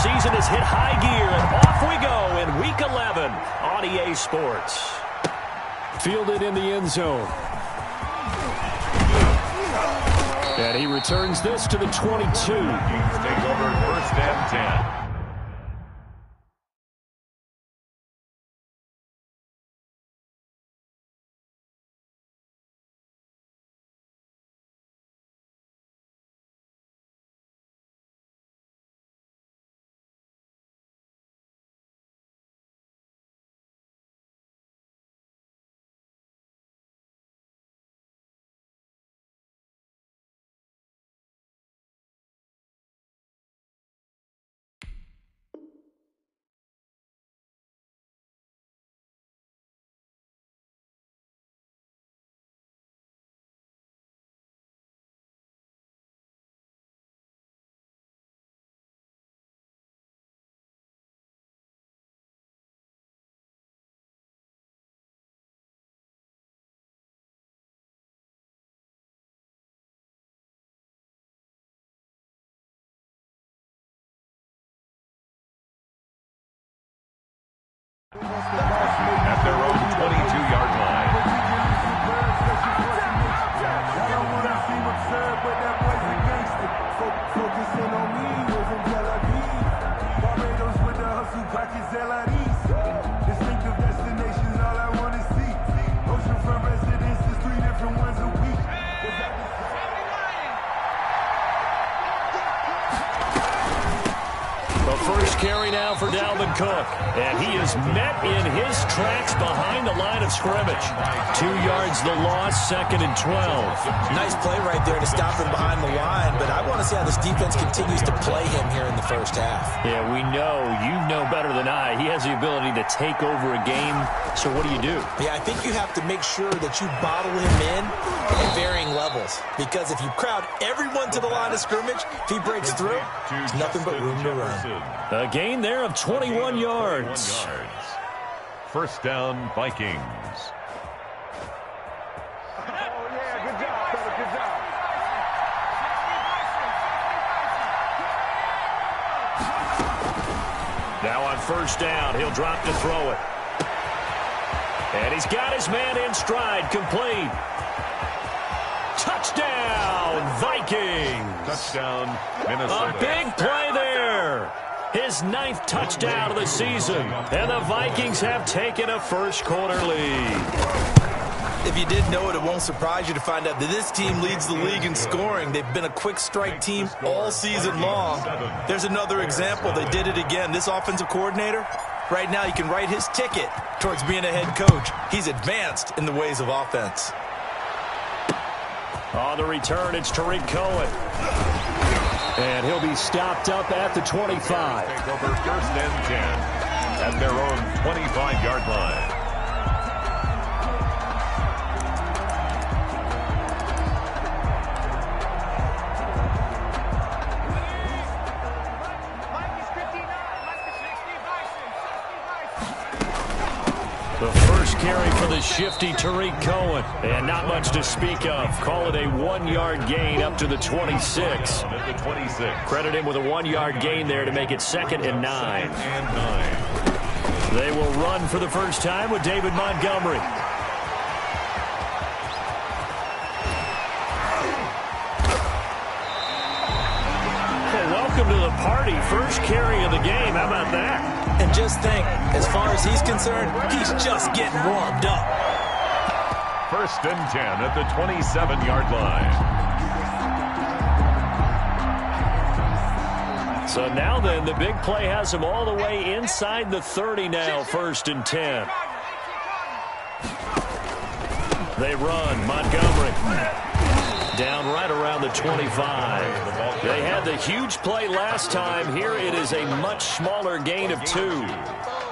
season has hit high gear, and off we go in Week 11 on EA Sports. Fielded in the end zone. And he returns this to the 22. Take over 1st and 10. At their own 22-yard line. Distinctive destinations, all I want to see. Oceanfront residences, 3 different ones a week. The first carry now for Dalvin Cook. And he is met in his tracks behind the line of scrimmage. 2 yards the loss, 2nd and 12. Nice play right there to stop him behind the line, but I want to see how this defense continues to play him here in the first half. Yeah, we know, you know better than I, he has the ability to take over a game. So what do? Yeah, I think you have to make sure that you bottle him in at varying levels, because if you crowd everyone to the line of scrimmage, if he breaks through, there's nothing but room to run. A gain there of 21 yards. 1st down, Vikings. Now on 1st down, he'll drop to throw it. And he's got his man in stride, complete. Touchdown, Vikings. Touchdown, Minnesota. A big play there. His 9th touchdown of the season. And the Vikings have taken a first-quarter lead. If you didn't know it, it won't surprise you to find out that this team leads the league in scoring. They've been a quick strike team all season long. There's another example. They did it again. This offensive coordinator, right now, he can write his ticket towards being a head coach. He's advanced in the ways of offense. On the return, it's Tariq Cohen. And he'll be stopped up at the 25. Take over 1st and 10 at their own 25-yard line. The first carry for the shifty Tariq Cohen. And not much to speak of. Call it a 1-yard gain up to the 26. Credit him with a 1-yard gain there to make it 2nd and 9. They will run for the first time with David Montgomery. Well, welcome to the party. First carry of the game. How about that? And just think, as far as he's concerned, he's just getting warmed up. 1st and 10 at the 27-yard line. So now then, the big play has him all the way inside the 30 now, 1st and 10. They run. Montgomery down right around the 25. They had the huge play last time. Here it is a much smaller gain of 2.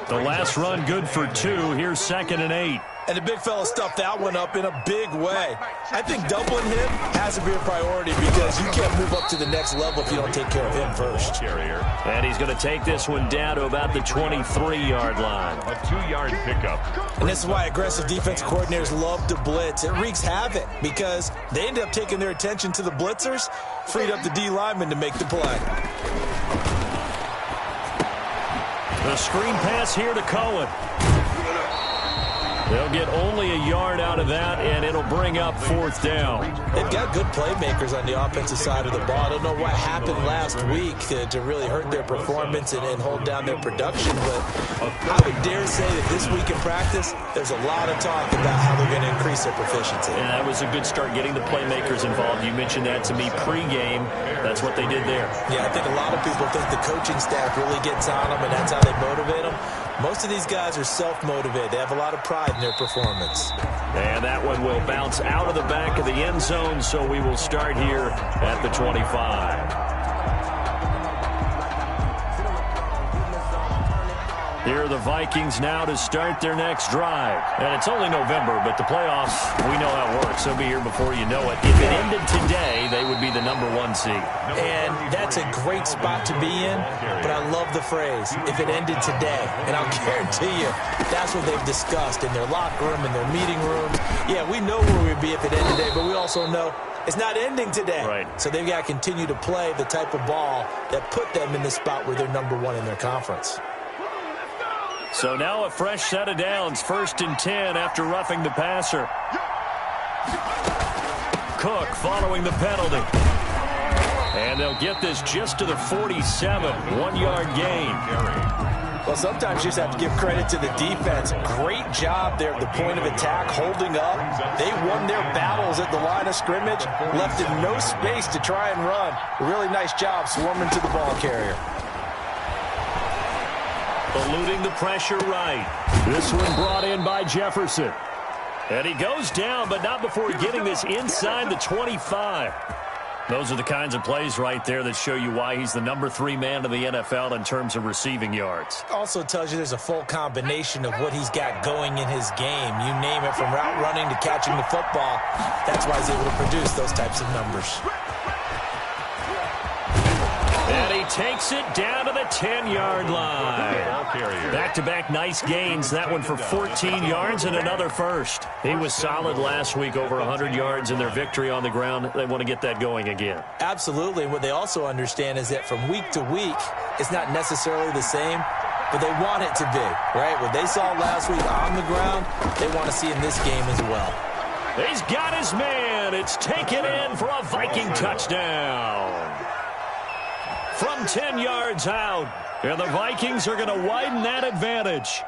The last run good for 2. Here's 2nd and 8. And the big fella stuffed that one up in a big way. I think doubling him has to be a priority because you can't move up to the next level if you don't take care of him first. And he's going to take this one down to about the 23-yard line. A 2-yard pickup. And this is why aggressive defensive coordinators love to blitz. It wreaks havoc because they end up taking their attention to the blitzers, freed up the D lineman to make the play. The screen pass here to Cohen. They'll get only a yard out of that, and it'll bring up 4th down. They've got good playmakers on the offensive side of the ball. I don't know what happened last week to really hurt their performance and hold down their production, but I would dare say that this week in practice, there's a lot of talk about how they're going to increase their proficiency. And that was a good start getting the playmakers involved. You mentioned that to me pregame. That's what they did there. Yeah, I think a lot of people think the coaching staff really gets on them, and that's how they motivate them. Most of these guys are self-motivated. They have a lot of pride in their performance. And that one will bounce out of the back of the end zone, so we will start here at the 25. Here are the Vikings now to start their next drive. And it's only November, but the playoffs, we know how it works. They'll be here before you know it. If it ended today, they would be the #1 seed. And that's a great spot to be in, but I love the phrase, if it ended today. And I'll guarantee you, that's what they've discussed in their locker room, in their meeting rooms. Yeah, we know where we'd be if it ended today, but we also know it's not ending today. Right. So they've got to continue to play the type of ball that put them in the spot where they're #1 in their conference. So now a fresh set of downs, 1st and 10 after roughing the passer. Cook following the penalty. And they'll get this just to the 47, 1-yard gain. Well, sometimes you just have to give credit to the defense. Great job there at the point of attack, holding up. They won their battles at the line of scrimmage, left in no space to try and run. A really nice job swarming to the ball carrier. Eluding the pressure right. This one brought in by Jefferson. And he goes down, but not before getting this inside the 25. Those are the kinds of plays right there that show you why he's the #3 man in the NFL in terms of receiving yards. Also tells you there's a full combination of what he's got going in his game. You name it, from route running to catching the football. That's why he's able to produce those types of numbers. And he takes it down to the 10-yard line. Back-to-back nice gains. That one for 14 yards and another first. He was solid last week, over 100 yards in their victory on the ground. They want to get that going again. Absolutely. What they also understand is that from week to week, it's not necessarily the same, but they want it to be, right? What they saw last week on the ground, they want to see in this game as well. He's got his man. It's taken in for a Viking touchdown. From 10 yards out, and the Vikings are going to widen that advantage.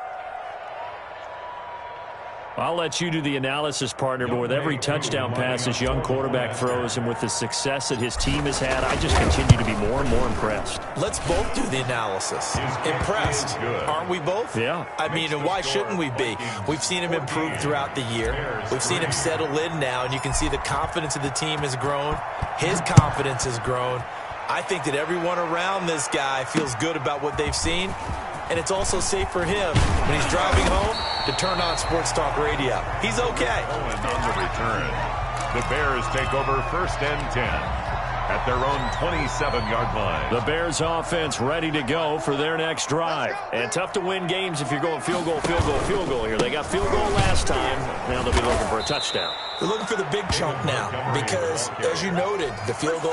I'll let you do the analysis, partner, but with every touchdown pass this young quarterback throws and with the success that his team has had, I just continue to be more and more impressed. Let's both do the analysis. Impressed. Aren't we both? Yeah. I mean, and why shouldn't we be? We've seen him improve throughout the year. We've seen him settle in now, and you can see the confidence of the team has grown. His confidence has grown. I think that everyone around this guy feels good about what they've seen, and it's also safe for him when he's driving home to turn on Sports Talk Radio. He's okay. On the return, the Bears take over 1st and 10 at their own 27-yard line. The Bears offense ready to go for their next drive. And tough to win games if you're going field goal, field goal, field goal here. They got field goal last time. Now they'll be looking for a touchdown. They're looking for the big chunk now because, as you noted, the field goal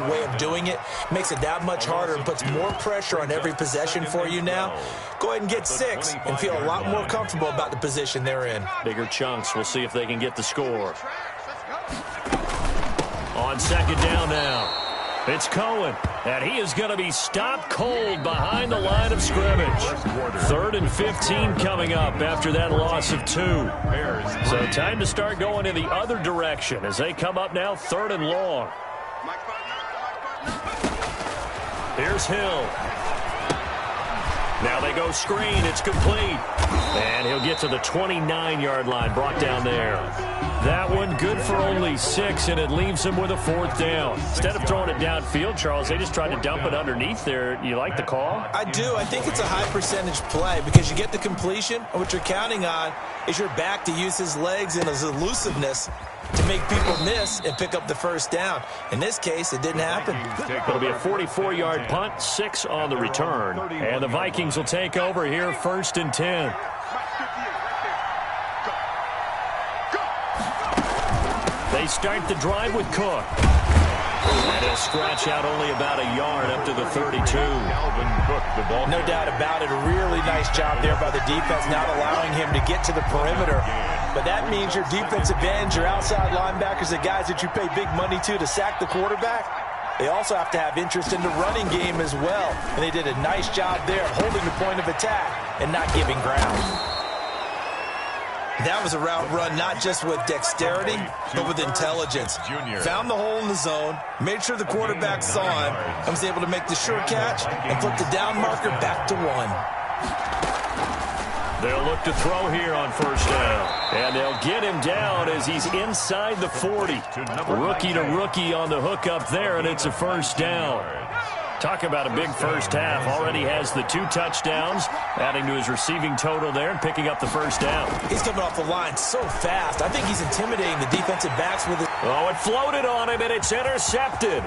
way of doing it makes it that much harder and puts more pressure on every possession for you now. Go ahead and get 6 and feel a lot more comfortable about the position they're in. Bigger chunks. We'll see if they can get the score. On 2nd down now, it's Cohen, and he is going to be stopped cold behind the line of scrimmage. 3rd and 15 coming up after that loss of 2. So time to start going in the other direction as they come up now 3rd and long. Here's Hill. Now they go screen. It's complete. And he'll get to the 29-yard line, brought down there. That one good for only 6, and it leaves him with a 4th down. Instead of throwing it downfield, Charles, they just tried to dump it underneath there. You like the call? I do. I think it's a high-percentage play because you get the completion, and what you're counting on is your back to use his legs and his elusiveness to make people miss and pick up the 1st down. In this case, it didn't happen. It'll be a 44-yard punt, 6 on the return. And the Vikings will take over here 1st and 10. They start the drive with Cook. And he'll scratch out only about a yard up to the 32. No doubt about it. A really nice job there by the defense, not allowing him to get to the perimeter. But that means your defensive ends, your outside linebackers, the guys that you pay big money to sack the quarterback, they also have to have interest in the running game as well. And they did a nice job there holding the point of attack and not giving ground. That was a route run not just with dexterity, but with intelligence. Found the hole in the zone, made sure the quarterback saw him, and was able to make the sure catch and flip the down marker back to 1. They'll look to throw here on first down. And they'll get him down as he's inside the 40. Rookie to rookie on the hook up there, and it's a first down. Talk about a big first half. Already has the 2 touchdowns, adding to his receiving total there and picking up the first down. He's coming off the line so fast. I think he's intimidating the defensive backs with it. Oh, it floated on him, and it's intercepted.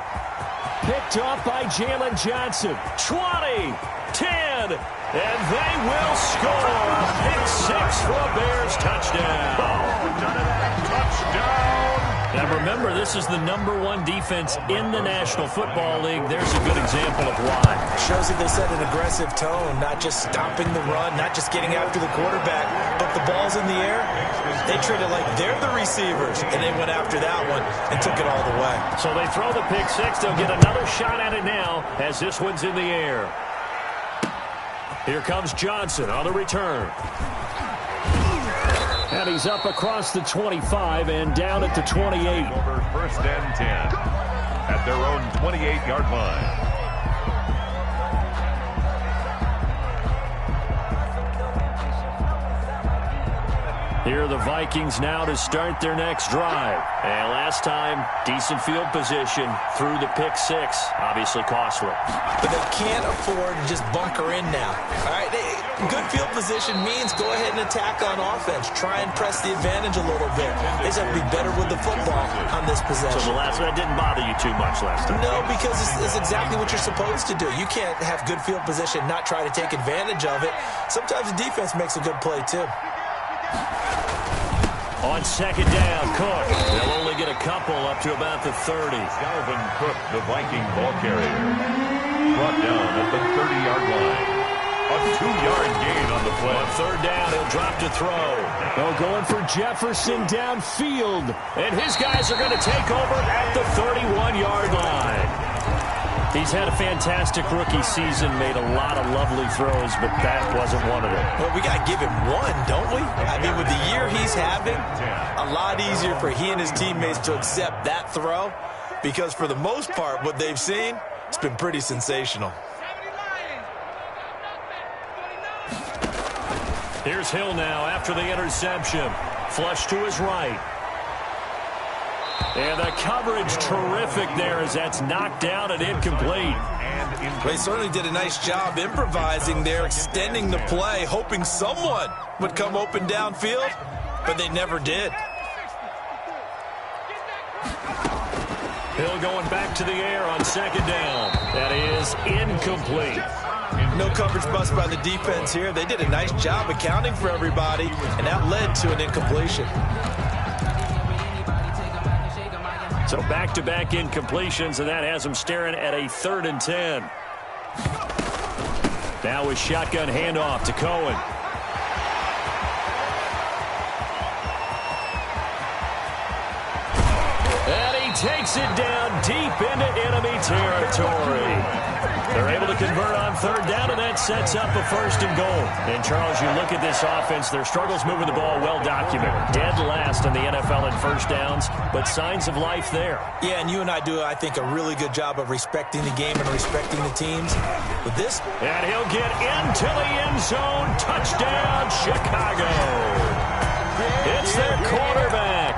Picked off by Jalen Johnson. 20, 10, and they will score. Pick 6 for a Bears touchdown. Touchdown. Now remember, this is the #1 defense in the National Football League. There's a good example of why. Shows that they set an aggressive tone, not just stopping the run, not just getting after the quarterback, but the ball's in the air. They treat it like they're the receivers, and they went after that one and took it all the way. So they throw the pick 6. They'll get another shot at it now as this one's in the air. Here comes Johnson on the return. And he's up across the 25 and down at the 28. Over first and 10 at their own 28-yard line. Here are the Vikings now to start their next drive. And last time, decent field position through the pick 6. Obviously costly. But they can't afford to just bunker in now. All right, good field position means go ahead and attack on offense. Try and press the advantage a little bit. They just have to be better with the football on this possession. So the last one didn't bother you too much last time? No, because it's exactly what you're supposed to do. You can't have good field position, not try to take advantage of it. Sometimes the defense makes a good play, too. On second down, Cook. They'll only get a couple up to about the 30. Dalvin Cook, the Viking ball carrier, brought down at the 30-yard line. A 2-yard gain on the play. On third down, he'll drop to throw. Oh, going for Jefferson downfield. And his guys are going to take over at the 31-yard line. He's had a fantastic rookie season, made a lot of lovely throws, but that wasn't one of them. Well, we got to give him one, don't we? I mean, with the year he's having, a lot easier for he and his teammates to accept that throw because for the most part, what they've seen, it's been pretty sensational. Here's Hill now after the interception. Flush to his right. And the coverage terrific there as that's knocked down and incomplete. They certainly did a nice job improvising there, extending the play, hoping someone would come open downfield, but they never did. Hill going back to the air on second down. That is incomplete. No coverage bust by the defense here. They did a nice job accounting for everybody, and that led to an incompletion. So back-to-back incompletions, and that has them staring at a 3rd and 10. Now with shotgun handoff to Cohen. And he takes it down deep into enemy territory. They're able to convert on third down, and that sets up a 1st and goal. And, Charles, you look at this offense, their struggles moving the ball well documented. Dead last in the NFL in first downs, but signs of life there. Yeah, and you and I do, I think, a really good job of respecting the game and respecting the teams. With this... And he'll get into the end zone. Touchdown, Chicago. It's their quarterback.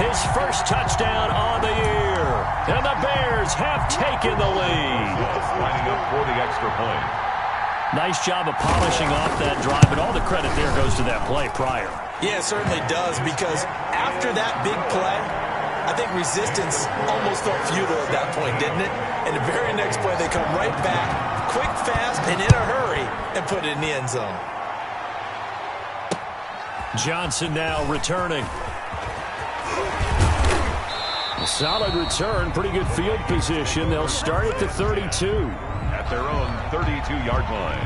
His first touchdown on the year. And the Bears have taken the lead. Lining up for the extra point. Nice job of polishing off that drive, and all the credit there goes to that play prior. Yeah, it certainly does, because after that big play, I think resistance almost felt futile at that point, didn't it? And the very next play, they come right back, quick, fast, and in a hurry, and put it in the end zone. Johnson now returning. A solid return, pretty good field position. They'll start at the 32. At their own 32-yard line.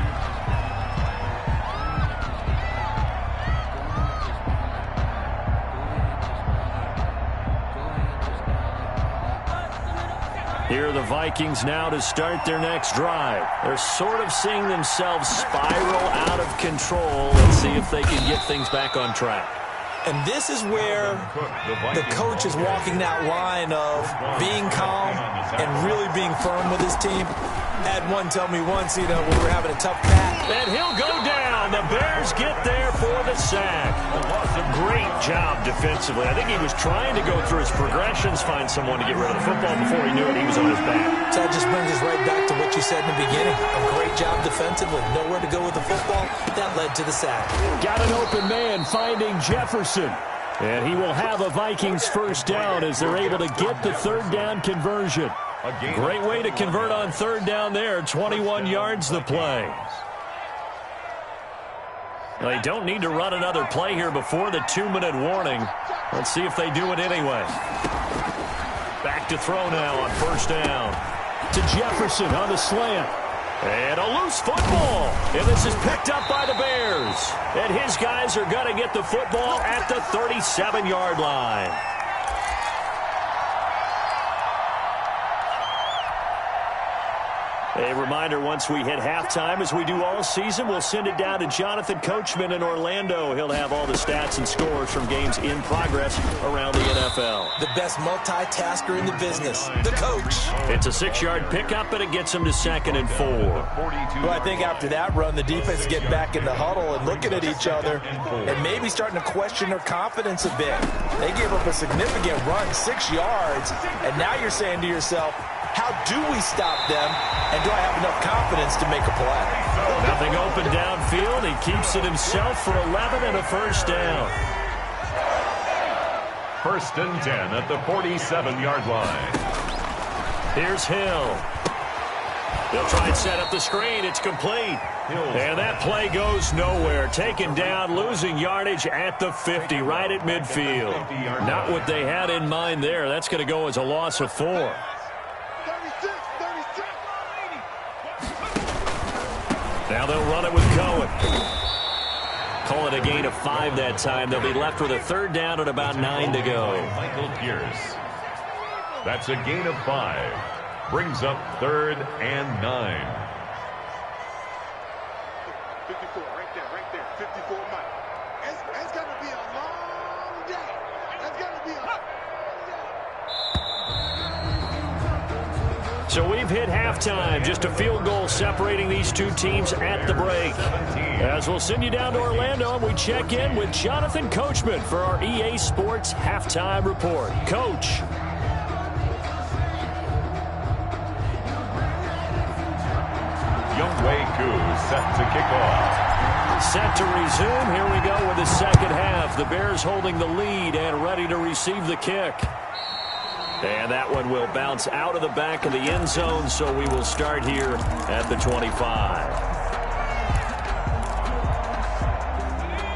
Here are the Vikings now to start their next drive. They're sort of seeing themselves spiral out of control. Let's see if they can get things back on track. And this is where the coach is walking that line of being calm and really being firm with his team. Had one tell me once, when we're having a tough patch. And he'll go down. The Bears get there for the sack. Great job defensively. I think he was trying to go through his progressions, find someone to get rid of the football. Before he knew it, he was on his back. So that just brings us right back to what you said in the beginning. A great job defensively. Nowhere to go with the football. That led to the sack. Got an open man finding Jefferson. And he will have a Vikings first down as they're able to get the third down conversion. Great way to convert on third down there. 21 yards the play. They don't need to run another play here before the 2-minute warning. Let's see if they do it anyway. Back to throw now on first down. To Jefferson on the slant. And a loose football. And this is picked up by the Bears. And his guys are going to get the football at the 37-yard line. A reminder, once we hit halftime, as we do all season, we'll send it down to Jonathan Coachman in Orlando. He'll have all the stats and scores from games in progress around the NFL. The best multitasker in the business, the coach. It's a 6-yard pickup, and it gets him to 2nd and 4. Well, I think after that run, the defense getting back in the huddle and looking at each other and maybe starting to question their confidence a bit. They gave up a significant run, 6 yards, and now you're saying to yourself, how do we stop them, and do I have enough confidence to make a play? Nothing open downfield. He keeps it himself for 11 and a first down. 1st and 10 at the 47-yard line. Here's Hill. He'll try and set up the screen. It's complete. And that play goes nowhere. Taken down, losing yardage at the 50, right at midfield. Not what they had in mind there. That's going to go as a loss of 4. Now they'll run it with Cohen. Call it a gain of 5 that time. They'll be left with a third down and about 9 to go. Michael Pierce. That's a gain of 5. Brings up 3rd and 9. 54, right there, 54 Mike. It's going to be a long day. It's going to be a long day. So we've hit halftime. Just a field goal separating these two teams at the break. As we'll send you down to Orlando, and we check in with Jonathan Coachman for our EA Sports Halftime Report. Coach. Younghoe Koo set to kick off. Set to resume. Here we go with the second half. The Bears holding the lead and ready to receive the kick. And that one will bounce out of the back of the end zone, so we will start here at the 25.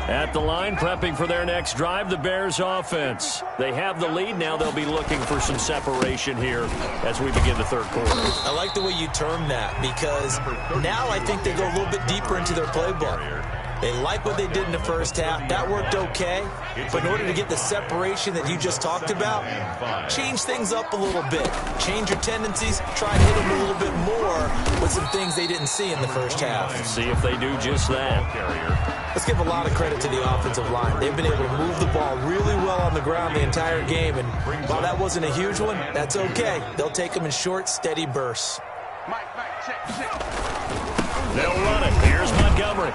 At the line, prepping for their next drive, the Bears offense. They have the lead. Now they'll be looking for some separation here as we begin the third quarter. I like the way you term that, because now I think they go a little bit deeper into their playbook. They like what they did in the first half. That worked okay. But in order to get the separation that you just talked about, change things up a little bit. Change your tendencies. Try and hit them a little bit more with some things they didn't see in the first half. See if they do just that. Let's give a lot of credit to the offensive line. They've been able to move the ball really well on the ground the entire game. And while that wasn't a huge one, that's okay. They'll take them in short, steady bursts. They'll run it. Here's Montgomery.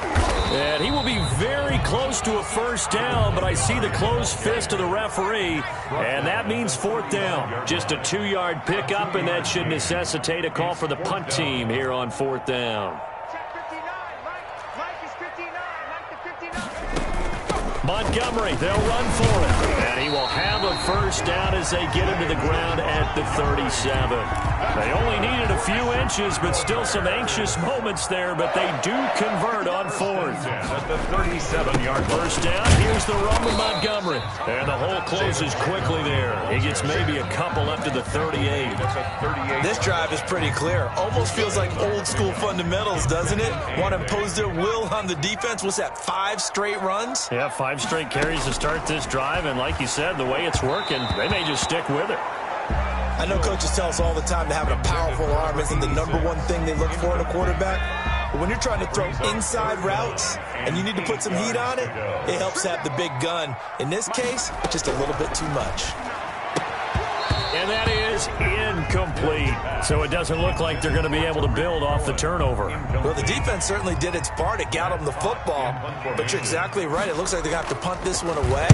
And he will be very close to a first down, but I see the closed fist of the referee, and that means 4th down. Just a 2-yard pickup, and that should necessitate a call for the punt team here on 4th down. Montgomery, they'll run for it. And he will have a first down as they get him to the ground at the 37. They only needed a few punches, but still some anxious moments there, but they do convert on fourth. At the 37-yard line. First down, here's the run with Montgomery. And the hole closes quickly there. He gets maybe a couple up to the 38. This drive is pretty clear. Almost feels like old school fundamentals, doesn't it? Want to impose their will on the defense. What's that, 5 straight runs? Yeah, 5 straight carries to start this drive, and like you said, the way it's working, they may just stick with it. I know coaches tell us all the time that having a powerful arm isn't the #1 thing they look for in a quarterback. But when you're trying to throw inside routes and you need to put some heat on it, it helps have the big gun. In this case, just a little bit too much. And that is incomplete. So it doesn't look like they're going to be able to build off the turnover. Well, the defense certainly did its part. It got them the football. But you're exactly right. It looks like they're going to have to punt this one away.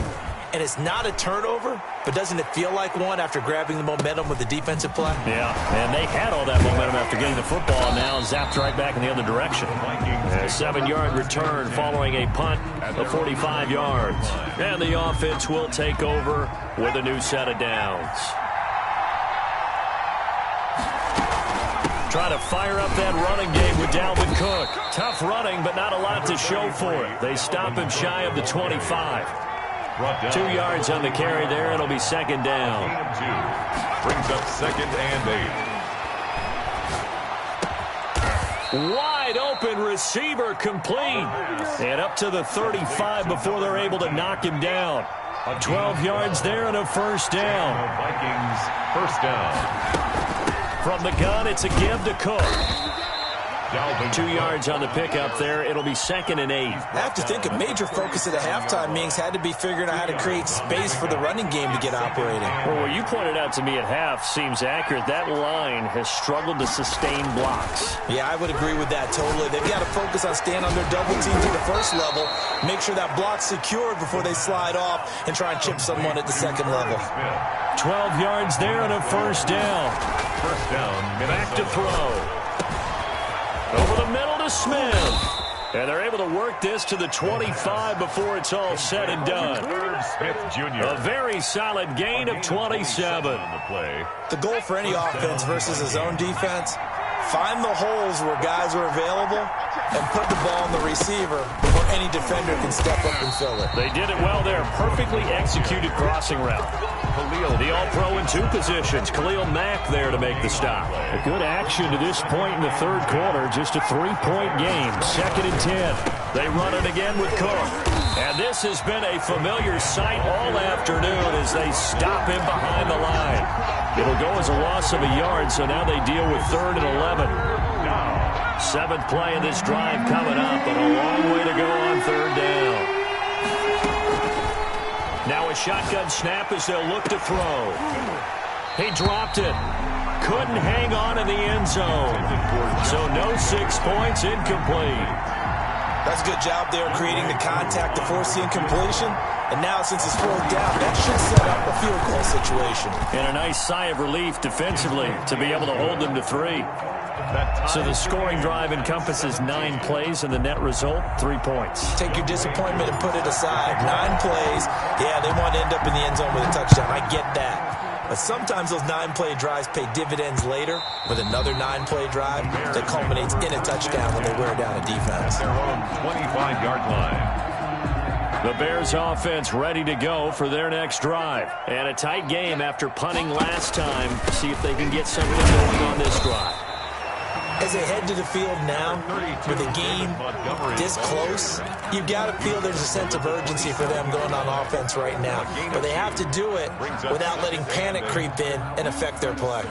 And it's not a turnover, but doesn't it feel like one after grabbing the momentum with the defensive play? Yeah, and they had all that momentum after getting the football, now zapped right back in the other direction. A 7-yard return following a punt of 45 yards. And the offense will take over with a new set of downs. Trying to fire up that running game with Dalvin Cook. Tough running, but not a lot to show for it. They stop him shy of the 25. 2 yards on the carry there. It'll be second down. Brings up 2nd and 8. Wide open receiver complete. And up to the 35 before they're able to knock him down. 12 yards there and a first down. Vikings first down. From the gun, it's a give to Cook. 2 yards on the pickup there. It'll be 2nd and 8. I have to think a major focus at the halftime meetings had to be figuring out how to create space for the running game to get operating. Well, what you pointed out to me at half seems accurate. That line has struggled to sustain blocks. Yeah, I would agree with that totally. They've got to focus on staying on their double teams at the first level, make sure that block's secured before they slide off and try and chip someone at the second level. 12 yards there and a first down. First down. Back to throw. Over the middle to Smith. And they're able to work this to the 25 before it's all said and done. Smith Jr. A very solid gain of 27. The goal for any offense versus a zone defense, find the holes where guys are available and put the ball on the receiver before any defender can step up and fill it. They did it well there. Perfectly executed crossing route. The all-pro in 2 positions. Khalil Mack there to make the stop. A good action to this point in the third quarter. Just a 3-point game. 2nd and 10. They run it again with Cook. And this has been a familiar sight all afternoon as they stop him behind the line. It'll go as a loss of a yard, so now they deal with 3rd and 11. 7th play of this drive coming up, but a long way to go on 3rd down. Now a shotgun snap as they'll look to throw. He dropped it. Couldn't hang on in the end zone. So no 6 points, incomplete. That's a good job there creating the contact to force the incompletion. And now since it's 4th down, that should set up a field goal situation. And a nice sigh of relief defensively to be able to hold them to 3. So the scoring drive encompasses 9 plays, and the net result, 3 points. Take your disappointment and put it aside. 9 plays. Yeah, they want to end up in the end zone with a touchdown. I get that. But sometimes those 9-play drives pay dividends later with another 9-play drive that culminates in a touchdown when they wear down a defense. Their own 25-yard line. The Bears offense ready to go for their next drive. And a tight game after punting last time. See if they can get something going on this drive. As they head to the field now, with a game this close, you've got to feel there's a sense of urgency for them going on offense right now. But they have to do it without letting panic creep in and affect their play.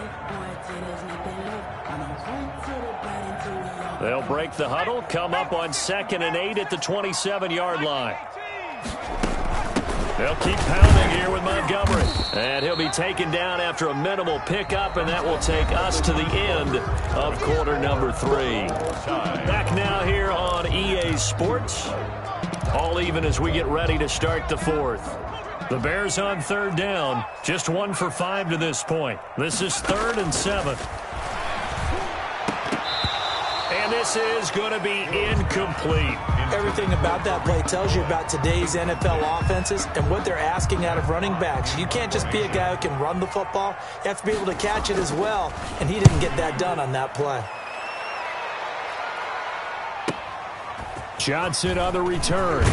They'll break the huddle, come up on 2nd and 8 at the 27-yard line. They'll keep pounding here with Montgomery. And he'll be taken down after a minimal pickup, and that will take us to the end of quarter number 3. Back now here on EA Sports. All even as we get ready to start the 4th. The Bears on 3rd down. Just 1 for 5 to this point. This is 3rd and 7. And And this is going to be incomplete. Everything about that play tells you about today's NFL offenses and what they're asking out of running backs. You can't just be a guy who can run the football. You have to be able to catch it as well, and he didn't get that done on that play. Johnson on the return.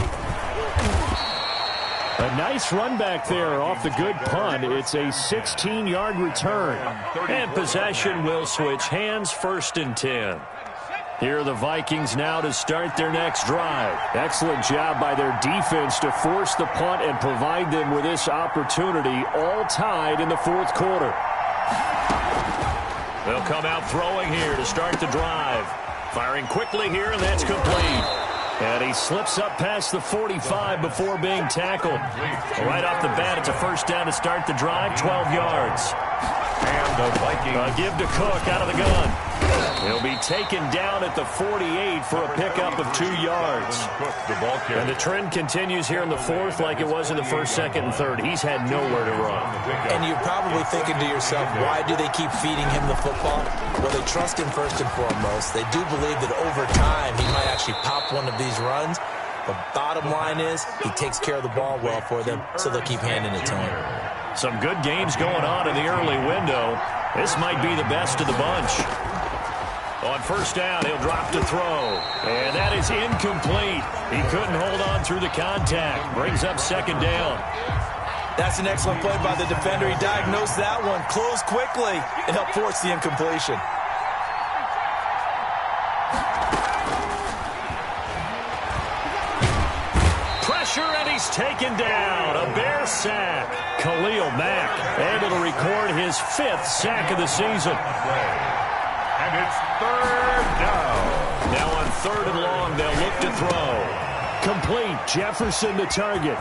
A nice run back there off the good punt. It's a 16-yard return. And possession will switch hands, 1st and 10. Here are the Vikings now to start their next drive. Excellent job by their defense to force the punt and provide them with this opportunity, all tied in the 4th quarter. They'll come out throwing here to start the drive. Firing quickly here, and that's complete. And he slips up past the 45 before being tackled. Right off the bat, it's a 1st down to start the drive, 12 yards. And the Vikings. A give to Cook out of the gun. He'll be taken down at the 48 for a pickup of 2 yards. And the trend continues here in the 4th like it was in the 1st, 2nd, and 3rd. He's had nowhere to run. And you're probably thinking to yourself, why do they keep feeding him the football? Well, they trust him first and foremost. They do believe that over time he might actually pop one of these runs. But bottom line is he takes care of the ball well for them, so they'll keep handing it to him. Some good games going on in the early window. This might be the best of the bunch. On 1st down, he'll drop to throw. And that is incomplete. He couldn't hold on through the contact. Brings up 2nd down. That's an excellent play by the defender. He diagnosed that one, closed quickly, and helped force the incompletion. Pressure, and he's taken down. A Bear sack. Khalil Mack able to record his 5th sack of the season. And it's 3rd down. Now on 3rd and long, they'll look to throw. Complete. Jefferson the target.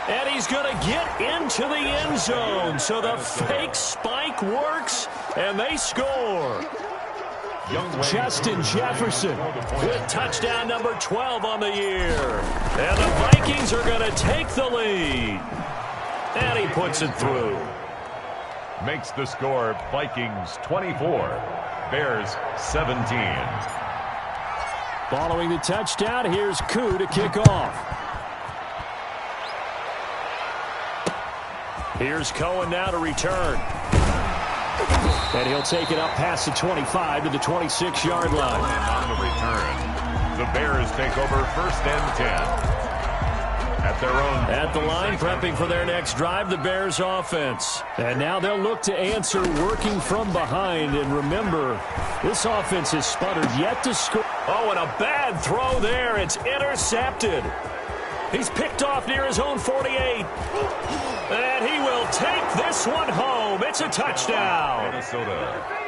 And he's going to get into the end zone. So the fake spike works, and they score. Justin Jefferson With touchdown number 12 on the year. And the Vikings are going to take the lead. And he puts it through. Makes the score Vikings 24, Bears 17. following the touchdown. Here's Koo to kick off. Here's Cohen now to return. And he'll take it up past the 25 to the 26-yard line. On the return, the Bears take over 1st and 10. At their own. At the line, prepping for their next drive, the Bears offense. And now they'll look to answer working from behind. And remember, this offense has sputtered yet to score. Oh, and a bad throw there. It's intercepted. He's picked off near his own 48. And he will take this one home. It's a touchdown. Minnesota.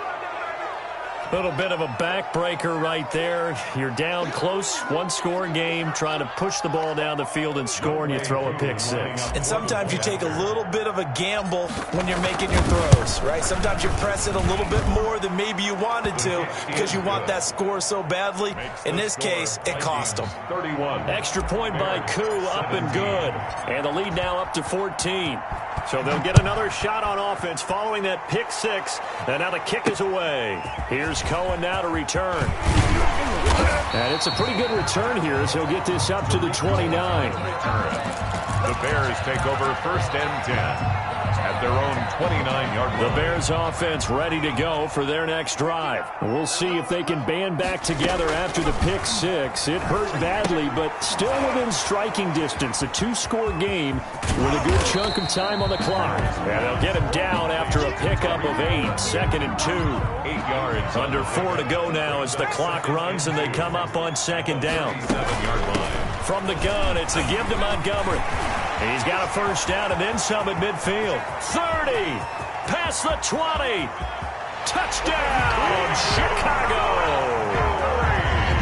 Little bit of a backbreaker right there. You're down close, one-score game, trying to push the ball down the field and score, and you throw a pick six. And sometimes you take a little bit of a gamble when you're making your throws, right? Sometimes you press it a little bit more than maybe you wanted to because you want that score so badly. In this case, it cost them. 31. Extra point by Koo, up and good. And the lead now up to 14. So they'll get another shot on offense following that pick six. And now the kick is away. Here's Cohen now to return. And it's a pretty good return here as he'll get this up to the 29. The Bears take over 1st and 10. At their own 29-yard line. The Bears offense ready to go for their next drive. We'll see if they can band back together after the pick six. It hurt badly, but still within striking distance. A two-score game with a good chunk of time on the clock. And they'll get him down after a pickup of 8. 2nd and 2. 8 yards. Under 4 to go now as the clock runs and they come up on 2nd down. 7-yard line. From the gun, it's a give to Montgomery. He's got a 1st down and then some at midfield. 30. Past the 20. Touchdown, Chicago.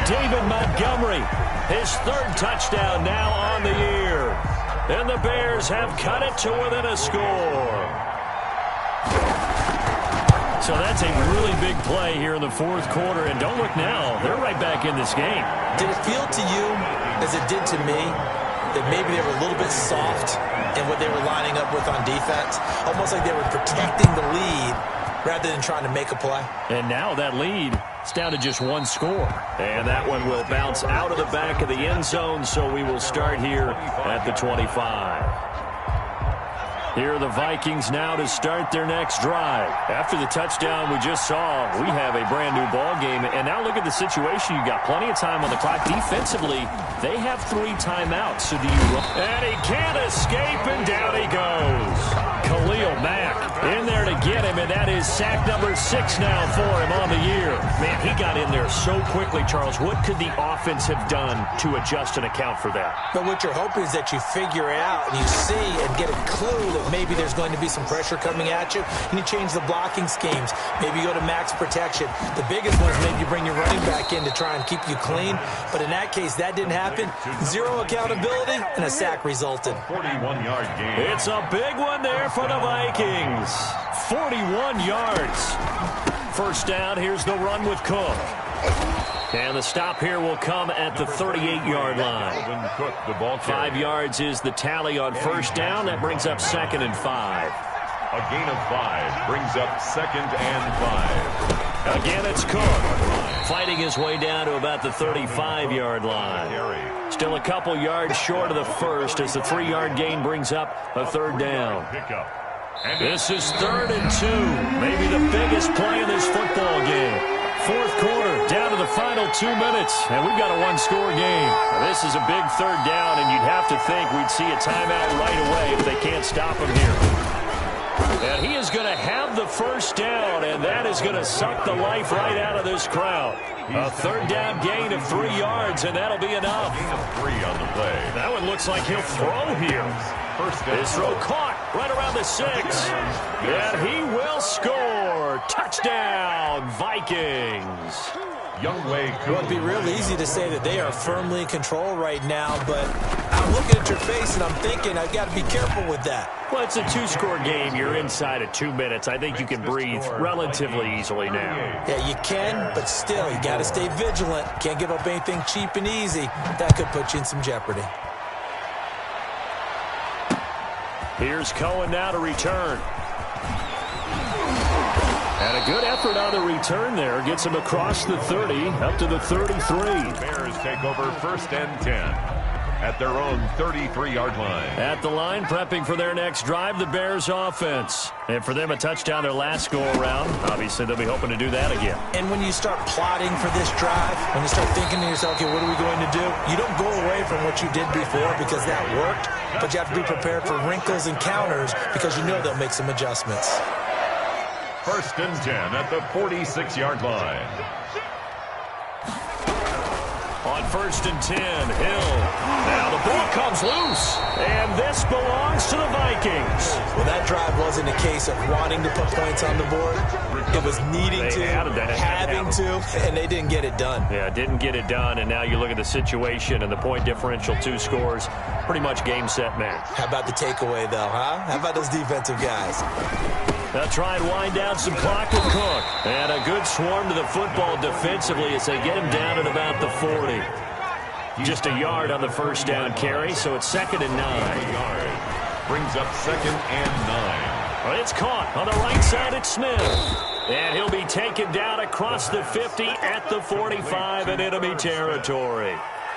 David Montgomery, his 3rd touchdown now on the year. And the Bears have cut it to within a score. So that's a really big play here in the 4th quarter. And don't look now, they're right back in this game. Did it feel to you, as it did to me, that maybe they were a little bit soft in what they were lining up with on defense? Almost like they were protecting the lead rather than trying to make a play. And now that lead It's down to just one score. And that one will bounce out of the back of the end zone, so we will start here at the 25. Here are the Vikings now to start their next drive. After the touchdown we just saw, we have a brand-new ball game. And now look at the situation. You've got plenty of time on the clock. Defensively, they have 3 timeouts. So do you run? And he can't escape, and down he goes. Khalil Mack in there to get him, and that is sack number 6 now for him on the year. Man, he got in there so quickly, Charles. What could the offense have done to adjust and account for that? But what you're hoping is that you figure it out and you see and get a clue that maybe there's going to be some pressure coming at you, and you change the blocking schemes. Maybe you go to max protection. The biggest one is maybe you bring your running back in to try and keep you clean. But in that case, that didn't happen. 0 accountability, and a sack resulted. 41-yard gain. It's a big one there for the Vikings. 41 yards. First down, here's the run with Cook. And the stop here will come at the 38-yard line. Cook, the ball 5 yards is the tally on first down. That brings up 2nd and 5. A gain of 5 brings up 2nd and 5. Again, it's Cook. Fighting his way down to about the 35-yard line. Still a couple yards short of the first as the 3-yard gain brings up a 3rd down. This is 3rd and 2. Maybe the biggest play in this football game. 4th quarter, down to the final 2 minutes, and we've got a 1-score game. Now, this is a big 3rd down, and you'd have to think we'd see a timeout right away if they can't stop him here. And he is going to have the first down, and that is going to suck the life right out of this crowd. A 3rd down gain of 3 yards, and that'll be enough. Gain of 3 on the play. That one looks like he'll throw here. This throw caught right around the 6. And he will score. Touchdown, Vikings. It would be real easy to say that they are firmly in control right now, but I'm looking at your face and I'm thinking I've got to be careful with that. Well, it's a 2-score game. You're inside of 2 minutes. I think you can breathe relatively easily now. Yeah, you can, but still, you got to stay vigilant. Can't give up anything cheap and easy. That could put you in some jeopardy. Here's Cohen now to return. And a good effort on the return there. Gets him across the 30, up to the 33. Bears take over 1st and 10 at their own 33-yard line. At the line, prepping for their next drive, the Bears offense. And for them, a touchdown their last go-around. Obviously, they'll be hoping to do that again. And when you start plotting for this drive, when you start thinking to yourself, okay, what are we going to do? You don't go away from what you did before because that worked, but you have to be prepared for wrinkles and counters because you know they'll make some adjustments. 1st and 10 at the 46-yard line. On 1st and 10, Hill. Now the ball comes loose, and this belongs to the Vikings. Well, that drive wasn't a case of wanting to put points on the board. It was needing to, having to, and they didn't get it done. Yeah, didn't get it done, and now you look at the situation and the point differential, 2 scores, pretty much game, set, match. How about the takeaway, though, huh? How about those defensive guys? They'll try and wind down some clock with Cook. And a good swarm to the football defensively as they get him down at about the 40. Just a yard on the first down carry, so it's 2nd and 9. Brings up 2nd and 9. Well, it's caught on the right side at Smith. And he'll be taken down across the 50 at the 45 in enemy territory.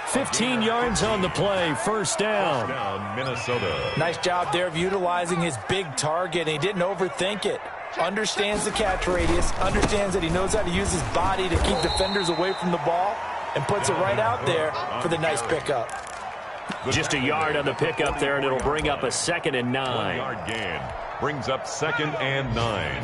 15 yards on the play, first down. Minnesota. Nice job there of utilizing his big target. He didn't overthink it. Understands the catch radius, understands that he knows how to use his body to keep defenders away from the ball, and puts it right out there for the nice pickup. Just a yard on the pickup there, and it'll bring up a 2nd and 9. 1-yard gain. Brings up 2nd and 9.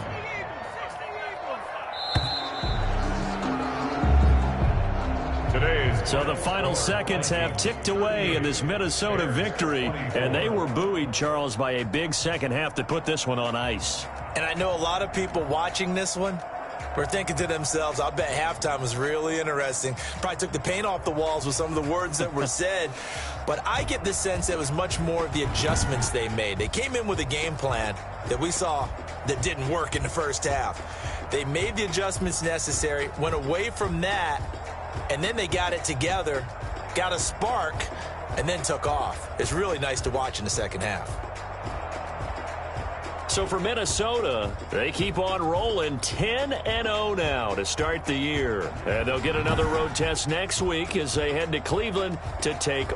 So the final seconds have ticked away in this Minnesota victory, and they were buoyed, Charles, by a big second half to put this one on ice. And I know a lot of people watching this one were thinking to themselves, I bet halftime was really interesting. Probably took the paint off the walls with some of the words that were said. But I get the sense that it was much more of the adjustments they made. They came in with a game plan that we saw that didn't work in the first half. They made the adjustments necessary, went away from that, and then they got it together, got a spark, and then took off. It's really nice to watch in the second half. So for Minnesota, they keep on rolling 10-0 now to start the year. And they'll get another road test next week as they head to Cleveland to take